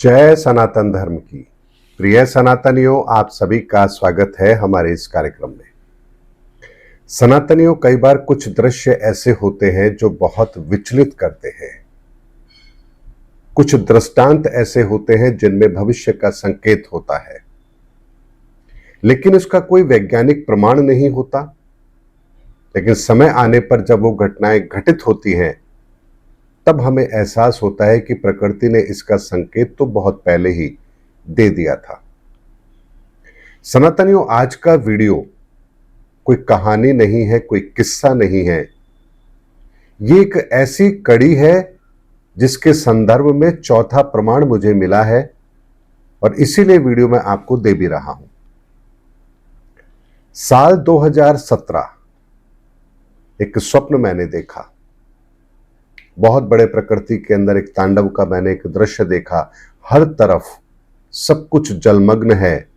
जय सनातन धर्म की। प्रिय सनातनियों, आप सभी का स्वागत है हमारे इस कार्यक्रम में। सनातनियों, कई बार कुछ दृश्य ऐसे होते हैं जो बहुत विचलित करते हैं। कुछ दृष्टांत ऐसे होते हैं जिनमें भविष्य का संकेत होता है, लेकिन इसका कोई वैज्ञानिक प्रमाण नहीं होता। लेकिन समय आने पर जब वो घटनाएं घटित होती हैं, तब हमें एहसास होता है कि प्रकृति ने इसका संकेत तो बहुत पहले ही दे दिया था। सनातनियों, आज का वीडियो कोई कहानी नहीं है, कोई किस्सा नहीं है। ये एक ऐसी कड़ी है जिसके संदर्भ में चौथा प्रमाण मुझे मिला है और इसीलिए वीडियो मैं आपको दे भी रहा हूं। साल 2017 एक स्वप्न मैंने देखा। बहुत बड़े प्रकृति के अंदर एक तांडव का मैंने एक दृश्य देखा। हर तरफ सब कुछ जलमग्न है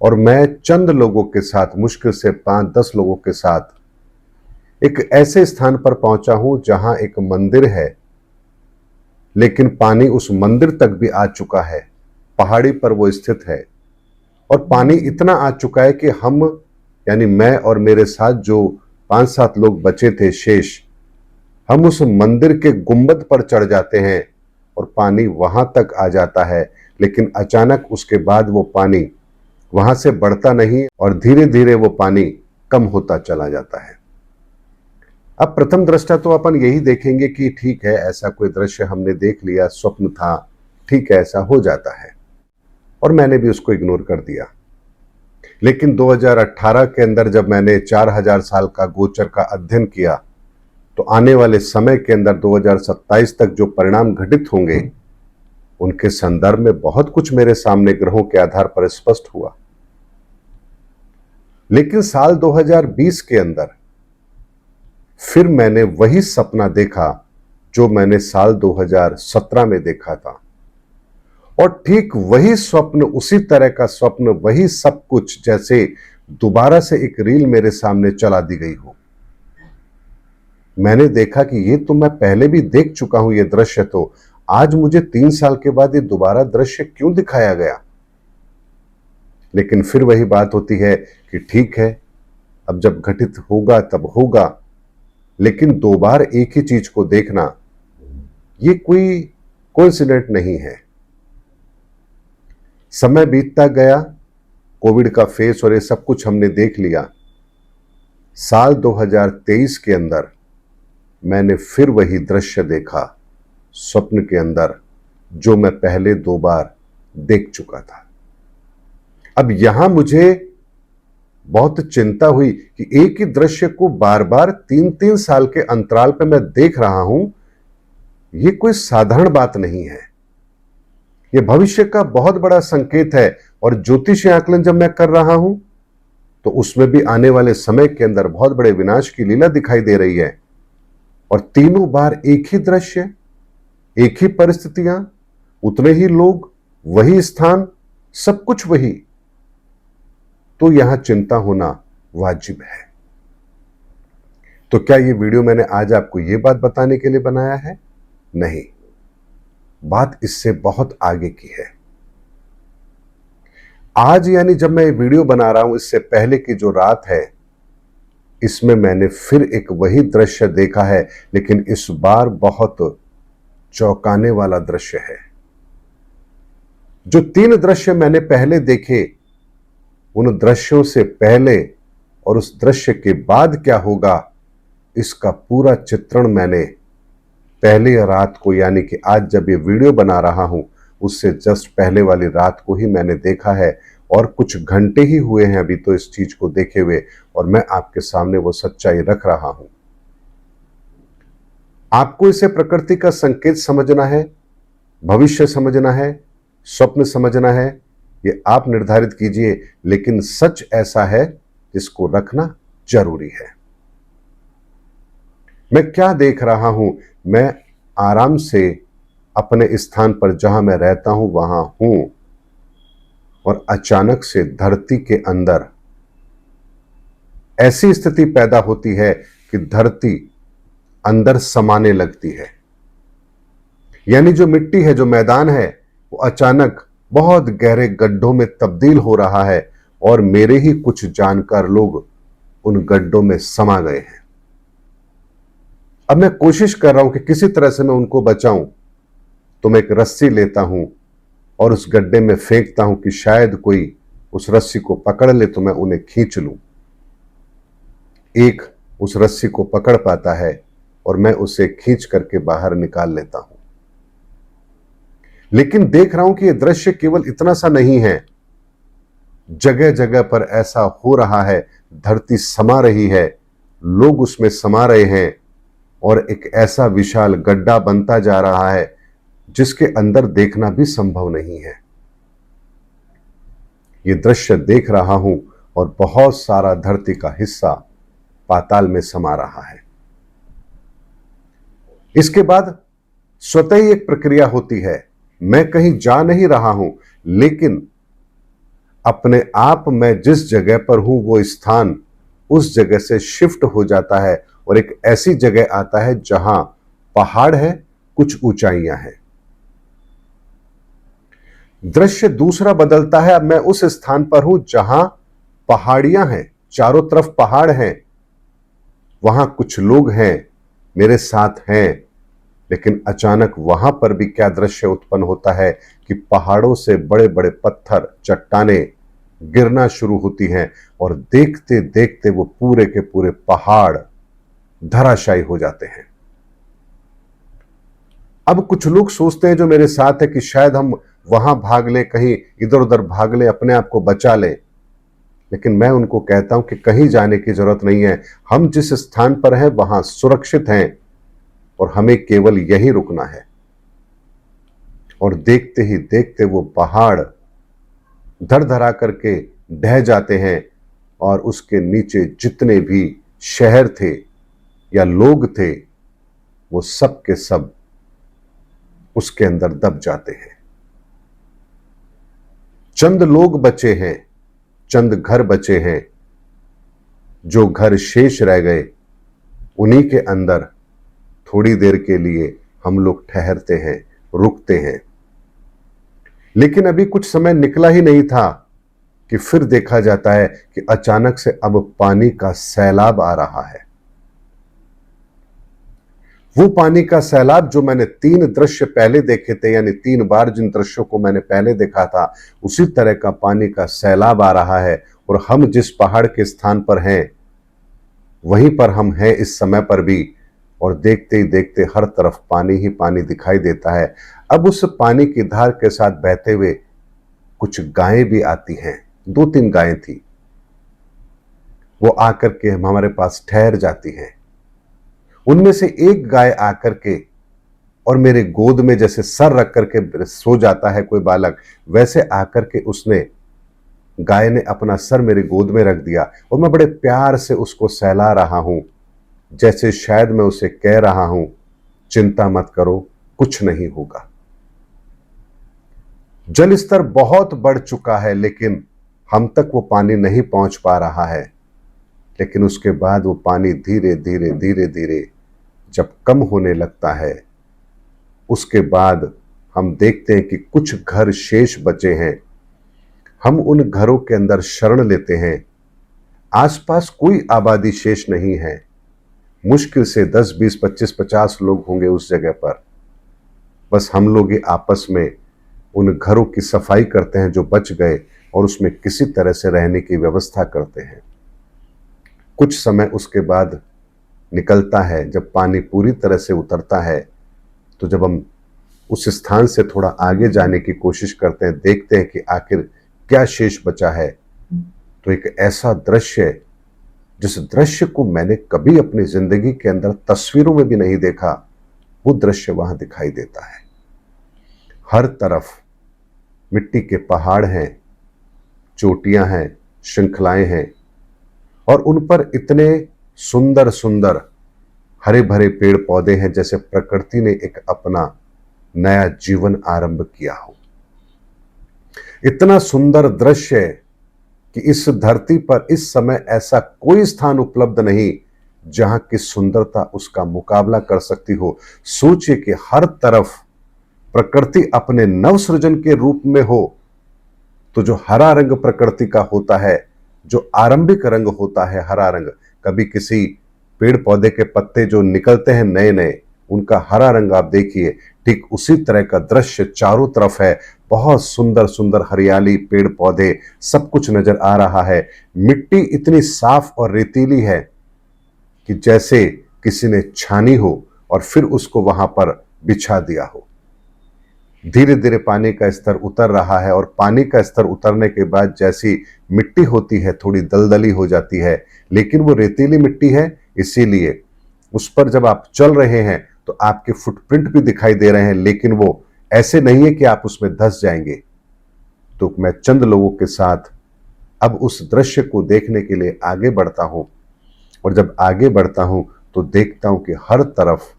और मैं चंद लोगों के साथ, मुश्किल से 5-10 लोगों के साथ एक ऐसे स्थान पर पहुंचा हूं जहां एक मंदिर है, लेकिन पानी उस मंदिर तक भी आ चुका है। पहाड़ी पर वो स्थित है और पानी इतना आ चुका है कि हम, यानी मैं और मेरे साथ जो 5-7 लोग बचे थे शेष, हम उस मंदिर के गुंबद पर चढ़ जाते हैं और पानी वहां तक आ जाता है। लेकिन अचानक उसके बाद वो पानी वहां से बढ़ता नहीं और धीरे धीरे वो पानी कम होता चला जाता है। अब प्रथम दृष्टा तो अपन यही देखेंगे कि ठीक है, ऐसा कोई दृश्य हमने देख लिया, स्वप्न था, ठीक है, ऐसा हो जाता है, और मैंने भी उसको इग्नोर कर दिया। लेकिन 2018 के अंदर जब मैंने 4000 साल का गोचर का अध्ययन किया, तो आने वाले समय के अंदर 2027 तक जो परिणाम घटित होंगे, उनके संदर्भ में बहुत कुछ मेरे सामने ग्रहों के आधार पर स्पष्ट हुआ। लेकिन साल 2020 के अंदर फिर मैंने वही सपना देखा जो मैंने साल 2017 में देखा था, और ठीक वही स्वप्न, उसी तरह का स्वप्न, वही सब कुछ, जैसे दोबारा से एक रील मेरे सामने चला दी गई हो। मैंने देखा कि ये तो मैं पहले भी देख चुका हूं, ये दृश्य तो आज मुझे 3 साल के बाद ये दोबारा दृश्य क्यों दिखाया गया। लेकिन फिर वही बात होती है कि ठीक है, अब जब घटित होगा तब होगा, लेकिन 2 बार एक ही चीज को देखना ये कोई कोइंसिडेंट नहीं है। समय बीतता गया, कोविड का फेस और ये सब कुछ हमने देख लिया। साल 2023 के अंदर मैंने फिर वही दृश्य देखा स्वप्न के अंदर, जो मैं पहले 2 बार देख चुका था। अब यहां मुझे बहुत चिंता हुई कि एक ही दृश्य को बार बार 3-3 साल के अंतराल पे मैं देख रहा हूं। यह कोई साधारण बात नहीं है, यह भविष्य का बहुत बड़ा संकेत है। और ज्योतिषीय आकलन जब मैं कर रहा हूं, तो उसमें भी आने वाले समय के अंदर बहुत बड़े विनाश की लीला दिखाई दे रही है। और तीनों बार एक ही दृश्य, एक ही परिस्थितियां, उतने ही लोग, वही स्थान, सब कुछ वही। तो यहां चिंता होना वाजिब है। तो क्या ये वीडियो मैंने आज आपको ये बात बताने के लिए बनाया है? नहीं, बात इससे बहुत आगे की है। आज, यानी जब मैं ये वीडियो बना रहा हूं, इससे पहले की जो रात है, इसमें मैंने फिर एक वही दृश्य देखा है, लेकिन इस बार बहुत चौंकाने वाला दृश्य है। जो 3 दृश्य मैंने पहले देखे, उन दृश्यों से पहले और उस दृश्य के बाद क्या होगा, इसका पूरा चित्रण मैंने पहली रात को, यानी कि आज जब ये वीडियो बना रहा हूं, उससे जस्ट पहले वाली रात को ही मैंने देखा है। और कुछ घंटे ही हुए हैं अभी तो इस चीज को देखे हुए, और मैं आपके सामने वो सच्चाई रख रहा हूं। आपको इसे प्रकृति का संकेत समझना है, भविष्य समझना है, स्वप्न समझना है, ये आप निर्धारित कीजिए। लेकिन सच ऐसा है जिसको रखना जरूरी है। मैं क्या देख रहा हूं? मैं आराम से अपने स्थान पर जहां मैं रहता हूं वहां हूं, और अचानक से धरती के अंदर ऐसी स्थिति पैदा होती है कि धरती अंदर समाने लगती है। यानी जो मिट्टी है, जो मैदान है, वो अचानक बहुत गहरे गड्ढों में तब्दील हो रहा है और मेरे ही कुछ जानकार लोग उन गड्ढों में समा गए हैं। अब मैं कोशिश कर रहा हूं कि किसी तरह से मैं उनको बचाऊं, तो मैं एक रस्सी लेता हूं और उस गड्ढे में फेंकता हूं कि शायद कोई उस रस्सी को पकड़ ले तो मैं उन्हें खींच लूं। एक उस रस्सी को पकड़ पाता है और मैं उसे खींच करके बाहर निकाल लेता हूं। लेकिन देख रहा हूं कि यह दृश्य केवल इतना सा नहीं है, जगह जगह पर ऐसा हो रहा है, धरती समा रही है, लोग उसमें समा रहे हैं और एक ऐसा विशाल गड्ढा बनता जा रहा है जिसके अंदर देखना भी संभव नहीं है। यह दृश्य देख रहा हूं और बहुत सारा धरती का हिस्सा पाताल में समा रहा है। इसके बाद स्वतः ही एक प्रक्रिया होती है। मैं कहीं जा नहीं रहा हूं, लेकिन अपने आप मैं जिस जगह पर हूं वो स्थान उस जगह से शिफ्ट हो जाता है और एक ऐसी जगह आता है जहां पहाड़ है, कुछ ऊंचाइयां हैं। दृश्य दूसरा बदलता है। अब मैं उस स्थान पर हूं जहां पहाड़ियां हैं, चारों तरफ पहाड़ हैं, वहां कुछ लोग हैं, मेरे साथ हैं। लेकिन अचानक वहां पर भी क्या दृश्य उत्पन्न होता है कि पहाड़ों से बड़े बड़े पत्थर, चट्टानें गिरना शुरू होती हैं और देखते देखते वो पूरे के पूरे पहाड़ धराशायी हो जाते हैं। अब कुछ लोग सोचते हैं जो मेरे साथ है कि शायद हम वहां भाग ले, कहीं इधर उधर भाग ले, अपने आप को बचा ले। लेकिन मैं उनको कहता हूं कि कहीं जाने की जरूरत नहीं है, हम जिस स्थान पर हैं वहां सुरक्षित हैं और हमें केवल यही रुकना है। और देखते ही देखते वो पहाड़ धड़ धड़ा करके ढह जाते हैं और उसके नीचे जितने भी शहर थे या लोग थे वो सब के सब उसके अंदर दब जाते हैं। चंद लोग बचे हैं, चंद घर बचे हैं। जो घर शेष रह गए उन्हीं के अंदर थोड़ी देर के लिए हम लोग ठहरते हैं, रुकते हैं। लेकिन अभी कुछ समय निकला ही नहीं था कि फिर देखा जाता है कि अचानक से अब पानी का सैलाब आ रहा है। वो पानी का सैलाब जो मैंने 3 दृश्य पहले देखे थे, यानी 3 बार जिन दृश्यों को मैंने पहले देखा था, उसी तरह का पानी का सैलाब आ रहा है। और हम जिस पहाड़ के स्थान पर हैं वहीं पर हम हैं इस समय पर भी, और देखते ही देखते हर तरफ पानी ही पानी दिखाई देता है। अब उस पानी की धार के साथ बहते हुए कुछ गायें भी आती हैं, 2-3 गायें थी। वो आकर के हमारे पास ठहर जाती हैं। उनमें से एक गाय आकर के और मेरे गोद में जैसे सर रख करके सो जाता है कोई बालक, वैसे आकर के उसने, गाय ने अपना सर मेरे गोद में रख दिया और मैं बड़े प्यार से उसको सहला रहा हूं, जैसे शायद मैं उसे कह रहा हूं, चिंता मत करो, कुछ नहीं होगा। जल स्तर बहुत बढ़ चुका है लेकिन हम तक वो पानी नहीं पहुंच पा रहा है। लेकिन उसके बाद वो पानी धीरे धीरे धीरे धीरे जब कम होने लगता है, उसके बाद हम देखते हैं कि कुछ घर शेष बचे हैं। हम उन घरों के अंदर शरण लेते हैं। आसपास कोई आबादी शेष नहीं है, मुश्किल से 10, 20, 25, 50 लोग होंगे उस जगह पर। बस हम लोग ही आपस में उन घरों की सफाई करते हैं जो बच गए और उसमें किसी तरह से रहने की व्यवस्था करते हैं। कुछ समय उसके बाद निकलता है, जब पानी पूरी तरह से उतरता है, तो जब हम उस स्थान से थोड़ा आगे जाने की कोशिश करते हैं, देखते हैं कि आखिर क्या शेष बचा है, तो एक ऐसा दृश्य, जिस दृश्य को मैंने कभी अपनी जिंदगी के अंदर तस्वीरों में भी नहीं देखा, वो दृश्य वहां दिखाई देता है। हर तरफ मिट्टी के पहाड़ हैं, चोटियां हैं, श्रृंखलाएं हैं और उन पर इतने सुंदर सुंदर हरे भरे पेड़ पौधे हैं जैसे प्रकृति ने एक अपना नया जीवन आरंभ किया हो। इतना सुंदर दृश्य कि इस धरती पर इस समय ऐसा कोई स्थान उपलब्ध नहीं जहां की सुंदरता उसका मुकाबला कर सकती हो। सोचिए कि हर तरफ प्रकृति अपने नव सृजन के रूप में हो, तो जो हरा रंग प्रकृति का होता है, जो आरंभिक रंग होता है हरा रंग, कभी किसी पेड़ पौधे के पत्ते जो निकलते हैं नए नए, उनका हरा रंग आप देखिए, ठीक उसी तरह का दृश्य चारों तरफ है। बहुत सुंदर सुंदर हरियाली, पेड़ पौधे, सब कुछ नजर आ रहा है। मिट्टी इतनी साफ और रेतीली है कि जैसे किसी ने छानी हो और फिर उसको वहां पर बिछा दिया हो। धीरे धीरे पानी का स्तर उतर रहा है और पानी का स्तर उतरने के बाद जैसी मिट्टी होती है थोड़ी दलदली हो जाती है, लेकिन वो रेतीली मिट्टी है, इसीलिए उस पर जब आप चल रहे हैं तो आपके फुटप्रिंट भी दिखाई दे रहे हैं, लेकिन वो ऐसे नहीं है कि आप उसमें धंस जाएंगे। तो मैं चंद लोगों के साथ अब उस दृश्य को देखने के लिए आगे बढ़ता हूं, और जब आगे बढ़ता हूं तो देखता हूं कि हर तरफ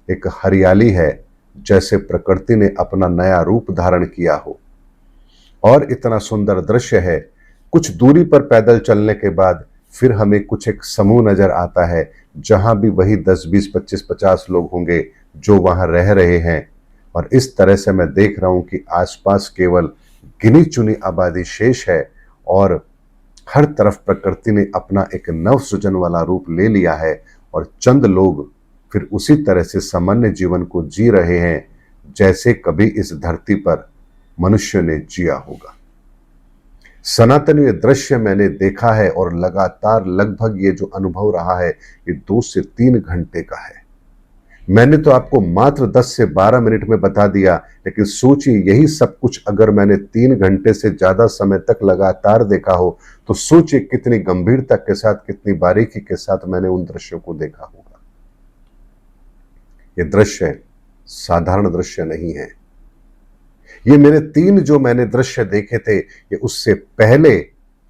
एक हरियाली है, जैसे प्रकृति ने अपना नया रूप धारण किया हो। और इतना सुंदर दृश्य है। कुछ दूरी पर पैदल चलने के बाद फिर हमें कुछ एक समूह नजर आता है, जहां भी वही 10, 20, 25, 50 लोग होंगे जो वहां रह रहे हैं। और इस तरह से मैं देख रहा हूं कि आसपास केवल गिनी चुनी आबादी शेष है, और हर तरफ प्रकृति ने अपना एक नव सृजन वाला रूप ले लिया है, और चंद लोग फिर उसी तरह से सामान्य जीवन को जी रहे हैं जैसे कभी इस धरती पर मनुष्य ने जिया होगा। सनातन ये दृश्य मैंने देखा है, और लगातार लगभग ये जो अनुभव रहा है ये 2 से 3 घंटे का है। मैंने तो आपको मात्र 10 से 12 मिनट में बता दिया, लेकिन सोचिए यही सब कुछ अगर मैंने 3 घंटे से ज्यादा समय तक लगातार देखा हो, तो सोचिए कितनी गंभीरता के साथ, कितनी बारीकी के साथ मैंने उन दृश्यों को देखा होगा। ये दृश्य साधारण दृश्य नहीं है। ये मेरे 3 जो मैंने दृश्य देखे थे, ये उससे पहले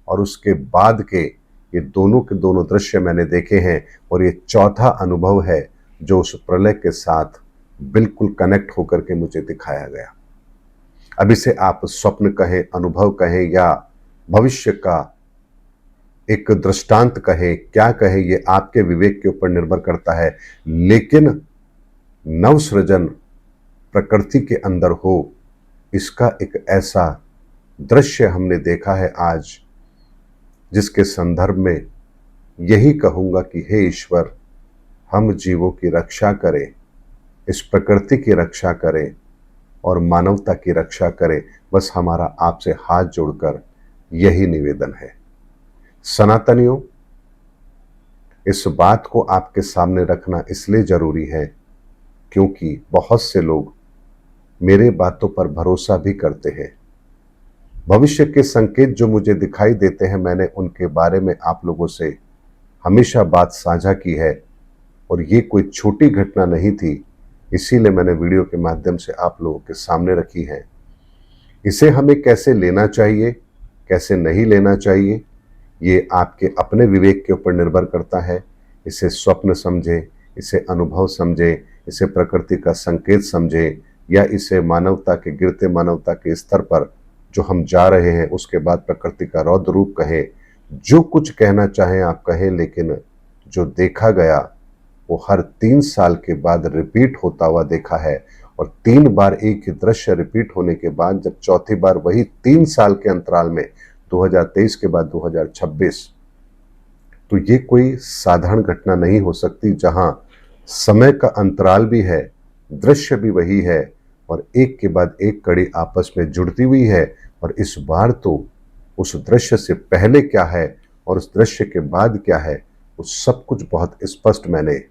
और उसके बाद के, ये दोनों के दोनों दृश्य मैंने देखे हैं, और ये चौथा अनुभव है जो उस प्रलय के साथ बिल्कुल कनेक्ट होकर के मुझे दिखाया गया। अब इसे आप स्वप्न कहें, अनुभव कहें, या भविष्य का एक दृष्टांत कहें, क्या कहें, ये आपके विवेक के ऊपर निर्भर करता है। लेकिन नवसृजन प्रकृति के अंदर हो, इसका एक ऐसा दृश्य हमने देखा है आज, जिसके संदर्भ में यही कहूंगा कि हे ईश्वर, हम जीवों की रक्षा करें, इस प्रकृति की रक्षा करें और मानवता की रक्षा करें। बस हमारा आपसे हाथ जोड़कर यही निवेदन है। सनातनियों, इस बात को आपके सामने रखना इसलिए जरूरी है क्योंकि बहुत से लोग मेरे बातों पर भरोसा भी करते हैं। भविष्य के संकेत जो मुझे दिखाई देते हैं, मैंने उनके बारे में आप लोगों से हमेशा बात साझा की है, और ये कोई छोटी घटना नहीं थी, इसीलिए मैंने वीडियो के माध्यम से आप लोगों के सामने रखी है। इसे हमें कैसे लेना चाहिए, कैसे नहीं लेना चाहिए, ये आपके अपने विवेक के ऊपर निर्भर करता है। इसे स्वप्न समझे, इसे अनुभव समझे, इसे प्रकृति का संकेत समझे, या इसे मानवता के, गिरते मानवता के स्तर पर जो हम जा रहे हैं उसके बाद प्रकृति का रौद्र रूप कहें। जो कुछ कहना चाहें आप कहें, लेकिन जो देखा गया वो हर 3 साल के बाद रिपीट होता हुआ देखा है। और 3 बार एक ही दृश्य रिपीट होने के बाद जब चौथी बार वही 3 साल के अंतराल में, 2023 के बाद 2026, तो ये कोई साधारण घटना नहीं हो सकती, जहां समय का अंतराल भी है, दृश्य भी वही है, और एक के बाद एक कड़ी आपस में जुड़ती हुई है। और इस बार तो उस दृश्य से पहले क्या है और उस दृश्य के बाद क्या है, वो सब कुछ बहुत स्पष्ट मैंने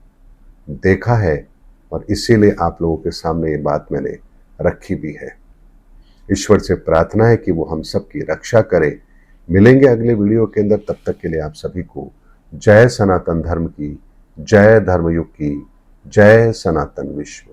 देखा है, और इसीलिए आप लोगों के सामने ये बात मैंने रखी भी है। ईश्वर से प्रार्थना है कि वो हम सब की रक्षा करे। मिलेंगे अगले वीडियो के अंदर, तब तक के लिए आप सभी को जय सनातन धर्म की, जय धर्मयुग की, जय सनातन विश्व।